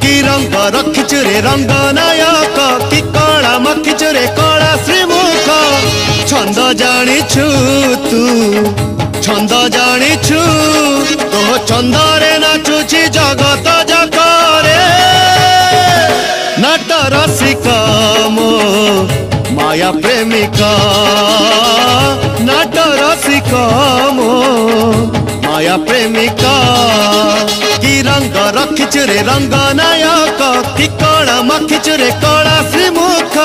कि रंग रखिचु रे रंग नायक कि कला मखिचु रे कला श्रीमुख छंद जानिछु तू छंद जानिछु तो छंदरे नाचुची जगत जकरे नाट रसिका मो माया प्रेमिका नाट रसिका मो माया प्रेमिका कि रंग रखिचु रे रंग नायक कि कला मखिचु रे कला श्रीमुख।